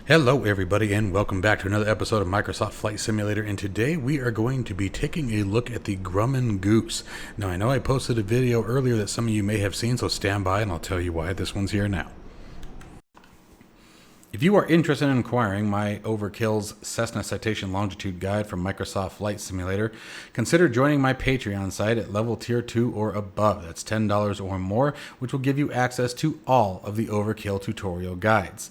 Hello everybody and welcome back to another episode of Microsoft Flight Simulator, and today we are going to be taking a look at the Grumman Goose. Now I know I posted a video earlier that some of you may have seen, so stand by and I'll tell you why this one's here now. If you are interested in acquiring my Overkill's Cessna Citation Longitude guide from Microsoft Flight Simulator, consider joining my Patreon site at level tier 2 or above. That's $10 or more, which will give you access to all of the Overkill tutorial guides.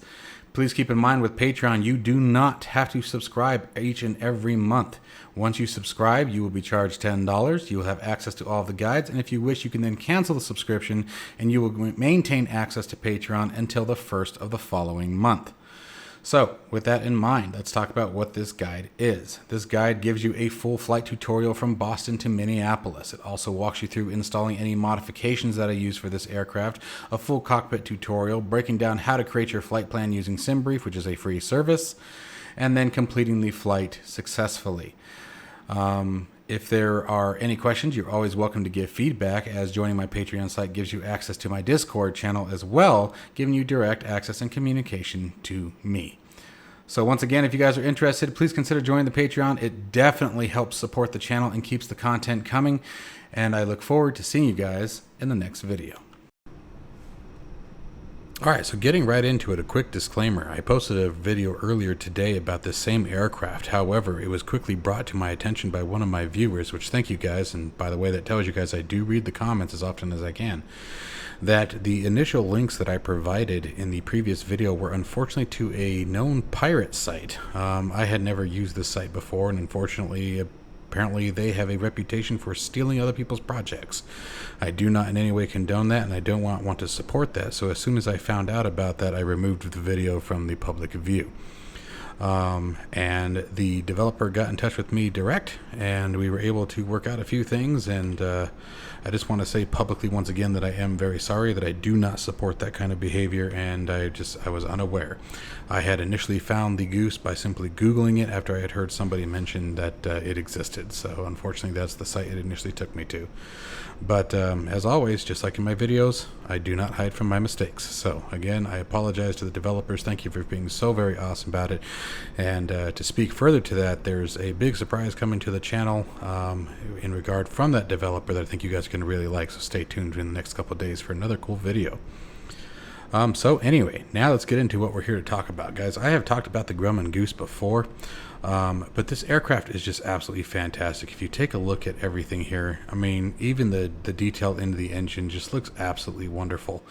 Please keep in mind with Patreon, you do not have to subscribe each and every month. Once you subscribe, you will be charged $10. You will have access to all of the guides, and if you wish, you can then cancel the subscription, and you will maintain access to Patreon until the first of the following month. So, with that in mind, let's talk about what this guide is. This guide gives you a full flight tutorial from Boston to Minneapolis. It also walks you through installing any modifications that I use for this aircraft, a full cockpit tutorial, breaking down how to create your flight plan using SimBrief, which is a free service, and then completing the flight successfully. If there are any questions, you're always welcome to give feedback, as joining my Patreon site gives you access to my Discord channel as well, giving you direct access and communication to me. So once again, if you guys are interested, please consider joining the Patreon. It definitely helps support the channel and keeps the content coming, and I look forward to seeing you guys in the next video. Alright, so getting right into it, a quick disclaimer. I posted a video earlier today about this same aircraft. However, it was quickly brought to my attention by one of my viewers, which thank you guys, and by the way, that tells you guys I do read the comments as often as I can, that the initial links that I provided in the previous video were unfortunately to a known pirate site. I had never used this site before, and unfortunately, apparently they have a reputation for stealing other people's projects. I do not in any way condone that, and I don't want to support that. So as soon as I found out about that, I removed the video from the public view. And the developer got in touch with me direct, and we were able to work out a few things, and I just want to say publicly once again that I am very sorry, that I do not support that kind of behavior, and I was unaware. I had initially found the Goose by simply Googling it after I had heard somebody mention that it existed, so unfortunately that's the site it initially took me to. But as always, just like in my videos, I do not hide from my mistakes. So again, I apologize to the developers. Thank you for being so very awesome about it. And to speak further to that, there's a big surprise coming to the channel in regard from that developer that I think you guys are going to really like. So stay tuned in the next couple of days for another cool video. So anyway, now let's get into what we're here to talk about, guys. I have talked about the Grumman Goose before, but this aircraft is just absolutely fantastic. If you take a look at everything here, I mean, even the detail into the engine just looks absolutely wonderful.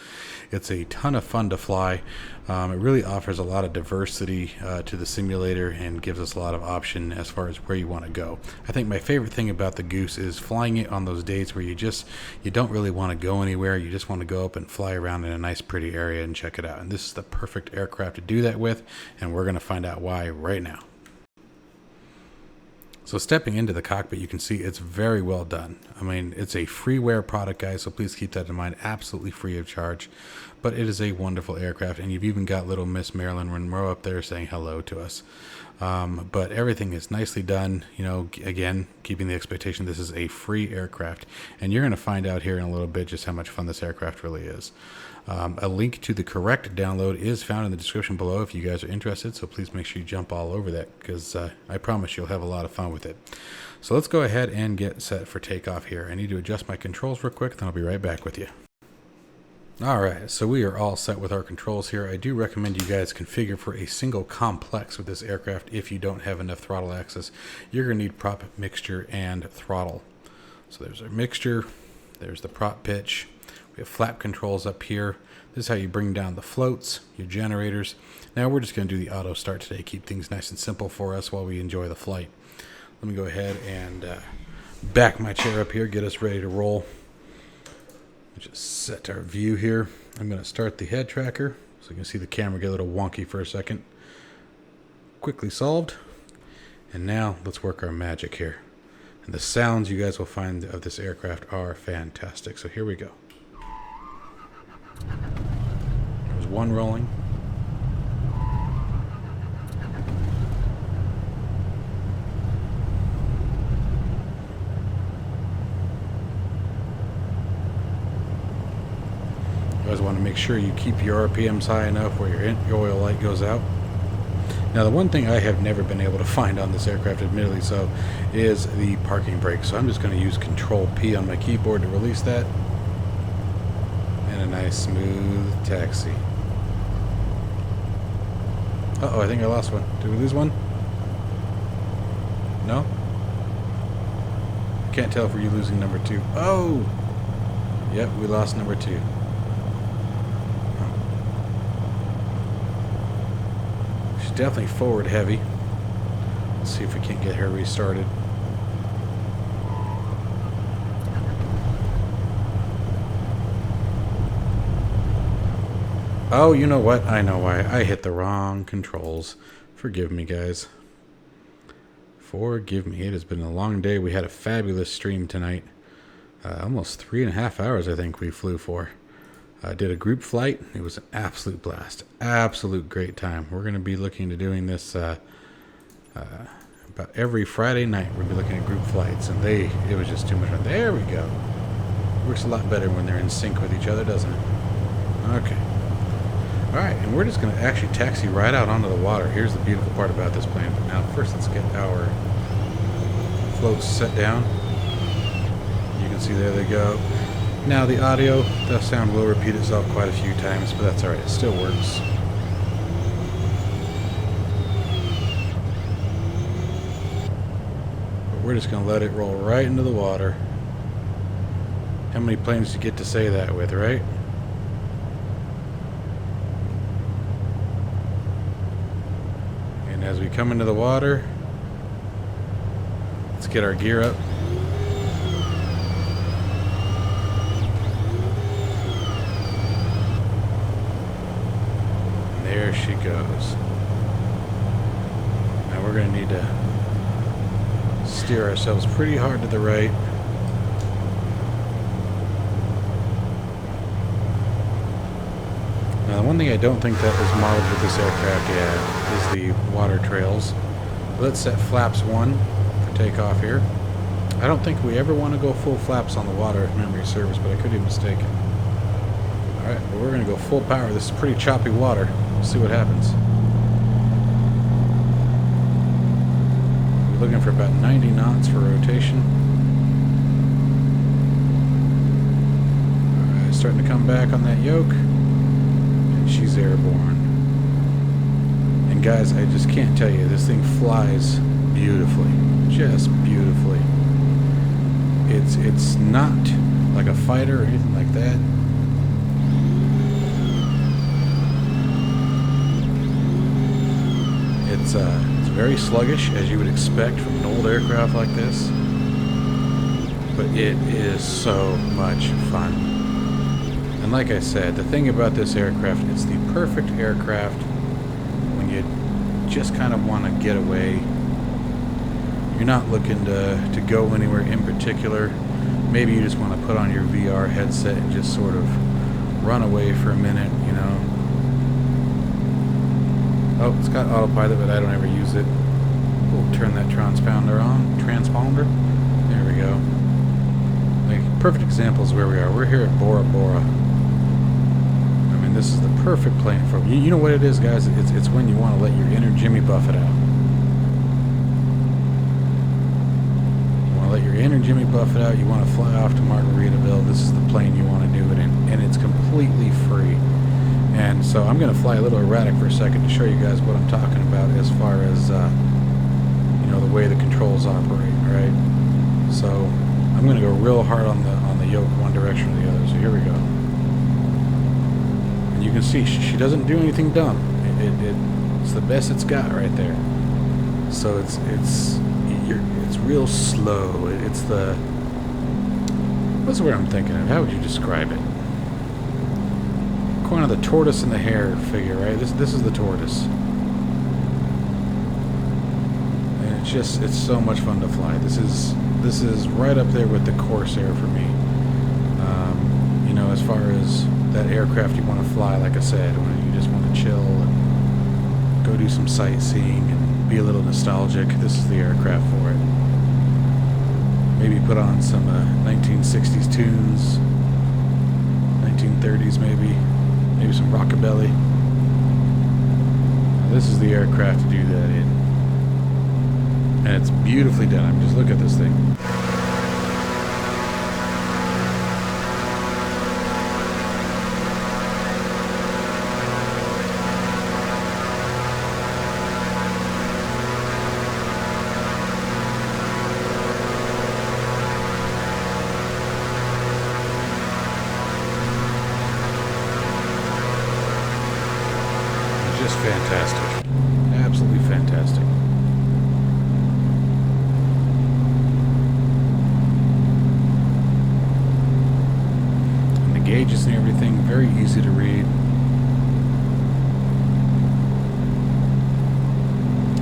It's a ton of fun to fly. It really offers a lot of diversity to the simulator and gives us a lot of option as far as where you want to go. I think my favorite thing about the Goose is flying it on those days where you don't really want to go anywhere. You just want to go up and fly around in a nice pretty area and check it out. And this is the perfect aircraft to do that with, and we're going to find out why right now. So stepping into the cockpit, you can see it's very well done. I mean, it's a freeware product, guys, so please keep that in mind. Absolutely free of charge. But it is a wonderful aircraft, and you've even got little Miss Marilyn Monroe up there saying hello to us. But everything is nicely done. You know, again, keeping the expectation this is a free aircraft. And you're going to find out here in a little bit just how much fun this aircraft really is. A link to the correct download is found in the description below if you guys are interested, so please make sure you jump all over that, because I promise you'll have a lot of fun with it. So let's go ahead and get set for takeoff here. I need to adjust my controls real quick, then I'll be right back with you. Alright, so we are all set with our controls here. I do recommend you guys configure for a single complex with this aircraft if you don't have enough throttle access. You're going to need prop, mixture, and throttle. So there's our mixture, there's the prop pitch. We have flap controls up here. This is how you bring down the floats, your generators. Now we're just going to do the auto start today, keep things nice and simple for us while we enjoy the flight. Let me go ahead and back my chair up here, get us ready to roll. Just set our view here. I'm going to start the head tracker so you can see the camera get a little wonky for a second. Quickly solved. And now let's work our magic here. And the sounds you guys will find of this aircraft are fantastic. So here we go. There's one rolling. You always want to make sure you keep your RPMs high enough where your oil light goes out. Now, the one thing I have never been able to find on this aircraft, admittedly so, is the parking brake. So I'm just going to use Control P on my keyboard to release that. And a nice smooth taxi. Uh-oh, I think I lost one. Did we lose one? No? Can't tell if we're losing number 2. Oh! Yep, we lost number 2. She's definitely forward heavy. Let's see if we can't get her restarted. Oh, you know what? I know why. I hit the wrong controls. Forgive me, guys. Forgive me. It has been a long day. We had a fabulous stream tonight. Almost 3.5 hours, I think we flew for. Did a group flight. It was an absolute blast. Absolute great time. We're going to be looking to doing this about every Friday night. We'll be looking at group flights, and it was just too much fun. There we go. Works a lot better when they're in sync with each other, doesn't it? Okay. Alright, and we're just going to actually taxi right out onto the water. Here's the beautiful part about this plane. Now, first let's get our floats set down. You can see there they go. Now, the audio, the sound will repeat itself quite a few times, but that's alright. It still works. But we're just going to let it roll right into the water. How many planes do you get to say that with, right? As we come into the water, let's get our gear up. And there she goes. Now we're going to need to steer ourselves pretty hard to the right. Now, the one thing I don't think that was modeled with this aircraft yet is the water trails. Let's set flaps 1 for takeoff here. I don't think we ever want to go full flaps on the water if memory serves, but I could be mistaken. Alright, but we're going to go full power. This is pretty choppy water. We'll see what happens. We're looking for about 90 knots for rotation. Alright, starting to come back on that yoke. She's airborne. And guys, I just can't tell you, this thing flies beautifully. Just beautifully. It's not like a fighter or anything like that. It's very sluggish, as you would expect from an old aircraft like this. But it is so much fun. And like I said, the thing about this aircraft, it's the perfect aircraft when you just kind of want to get away. You're not looking to go anywhere in particular. Maybe you just want to put on your VR headset and just sort of run away for a minute, you know. Oh, it's got autopilot, but I don't ever use it. We'll turn that transponder on. Transponder. There we go. Like, perfect example is where we are. We're here at Bora Bora. This is the perfect plane for you. You know what it is, guys? It's when you want to let your inner Jimmy Buffett out. You want to let your inner Jimmy Buffett out. You want to fly off to Margaritaville. This is the plane you want to do it in, and it's completely free. And so I'm going to fly a little erratic for a second to show you guys what I'm talking about as far as you know, the way the controls operate. Right? So I'm going to go real hard on the yoke one direction or the other. So here we go. You can see she doesn't do anything dumb. It's the best it's got right there. So it's real slow. It's the, what's the word I'm thinking of? How would you describe it? Kind of the tortoise and the hare figure, right? This is the tortoise, and it's so much fun to fly. This is right up there with the Corsair for me. You know, as far as that aircraft you want to fly, like I said, when you just want to chill and go do some sightseeing and be a little nostalgic, this is the aircraft for it. Maybe put on some 1960s tunes, 1930s maybe some rockabilly. This is the aircraft to do that in. And it's beautifully done. I mean, just look at this thing. Just fantastic. Absolutely fantastic. And the gauges and everything, very easy to read.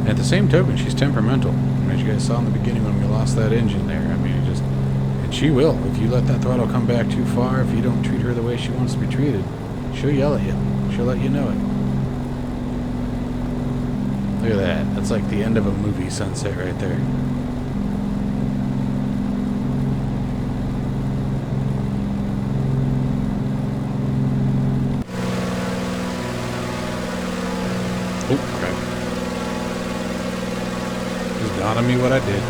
At the same token, she's temperamental. As you guys saw in the beginning when we lost that engine there, I mean, and she will. If you let that throttle come back too far, if you don't treat her the way she wants to be treated, she'll yell at you. She'll let you know it. Look at that. That's like the end of a movie sunset right there. Oh, crap. Just dawned on me what I did.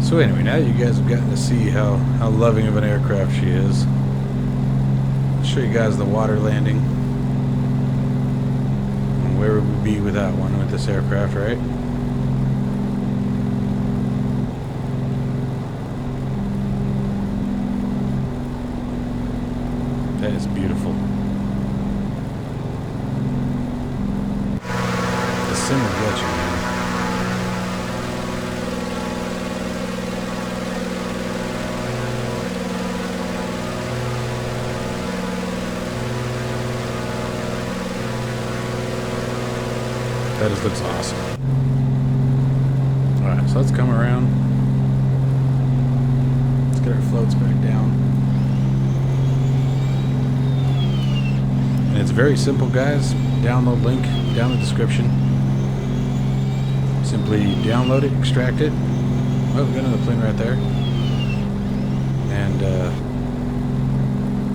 So anyway, now you guys have gotten to see how loving of an aircraft she is. I'll show you guys the water landing. And where would we be without one with this aircraft, right? That is beautiful. The sim will get you, man. That just looks awesome. Alright, so let's come around. Let's get our floats back down. And it's very simple, guys. Download link down in the description. Simply download it, extract it. Oh, we got another plane right there. And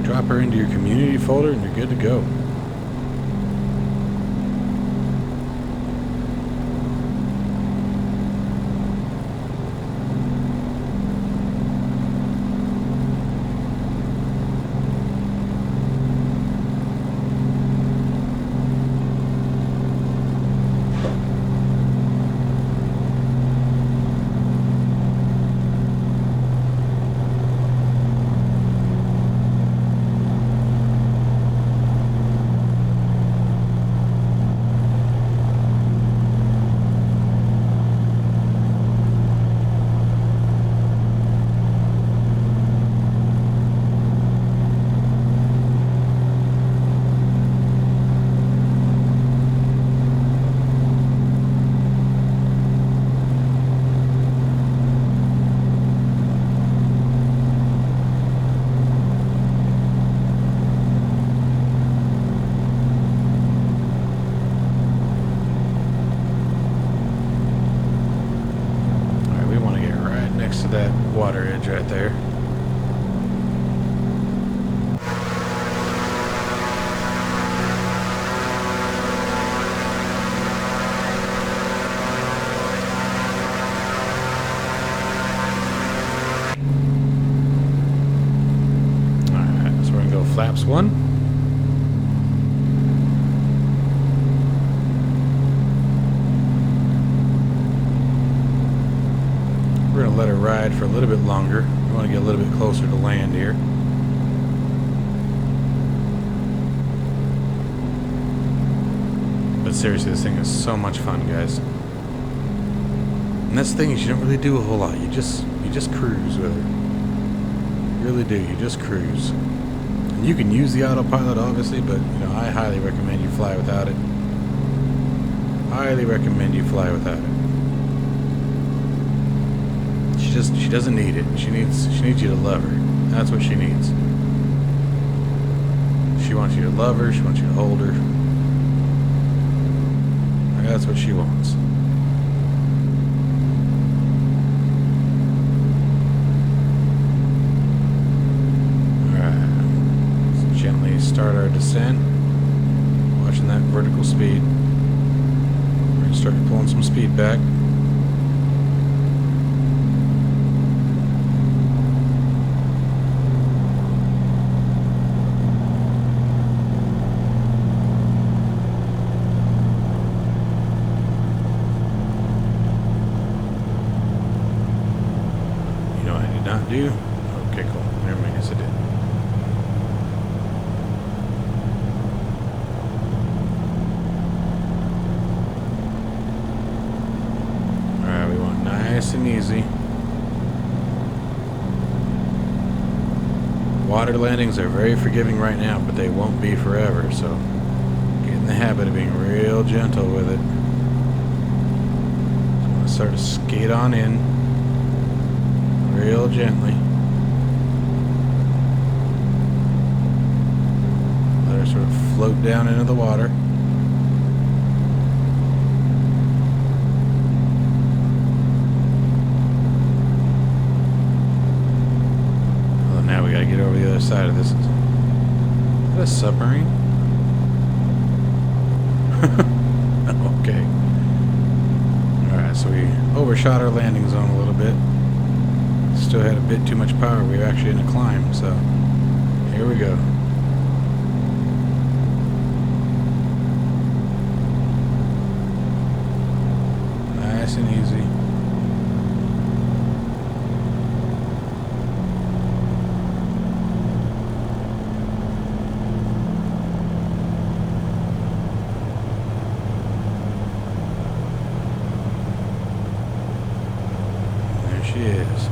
drop her into your community folder and you're good to go. That water edge right there. Alright, so we're gonna go flaps 1. We're going to let her ride for a little bit longer. We want to get a little bit closer to land here. But seriously, this thing is so much fun, guys. And that's the thing is you don't really do a whole lot. You just cruise with her. You really do. You just cruise. And you can use the autopilot, obviously, but you know, I highly recommend you fly without it. Highly recommend you fly without it. She doesn't need it. She needs you to love her. That's what she needs. She wants you to love her. She wants you to hold her. that's what she wants. Alright. Let's gently start our descent. Watching that vertical speed. We're going to start pulling some speed back. Do? Okay, cool. Never mind. Yes, I did. Alright, we want nice and easy. Water landings are very forgiving right now, but they won't be forever, so get in the habit of being real gentle with it. So I'm going to start to skate on in. Real gently. Let her sort of float down into the water. Well, now we gotta get over the other side of this. Is that a submarine? Okay. Alright, so we overshot our landing zone a little bit. Still had a bit too much power. We were actually in a climb, so here we go. Nice and easy. There she is.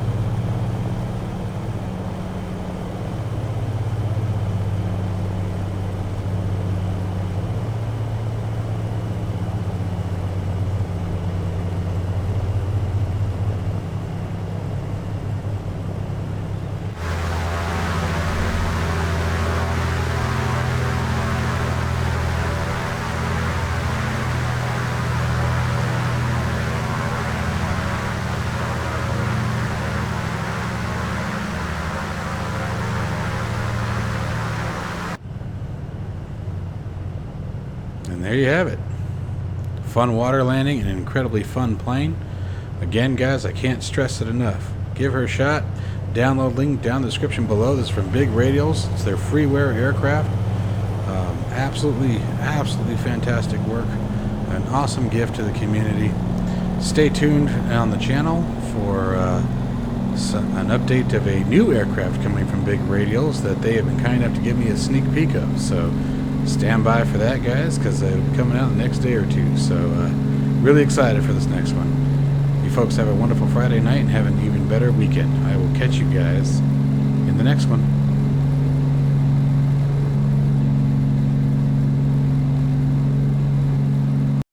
And there you have it. Fun water landing and an incredibly fun plane. Again, guys, I can't stress it enough. Give her a shot. Download link down in the description below. This is from Big Radials. It's their freeware aircraft. Absolutely fantastic work. An awesome gift to the community. Stay tuned on the channel for an update of a new aircraft coming from Big Radials that they have been kind enough to give me a sneak peek of. So stand by for that, guys, because it'll be coming out the next day or two. So really excited for this next one. You folks have a wonderful Friday night and have an even better weekend. I will catch you guys in the next one.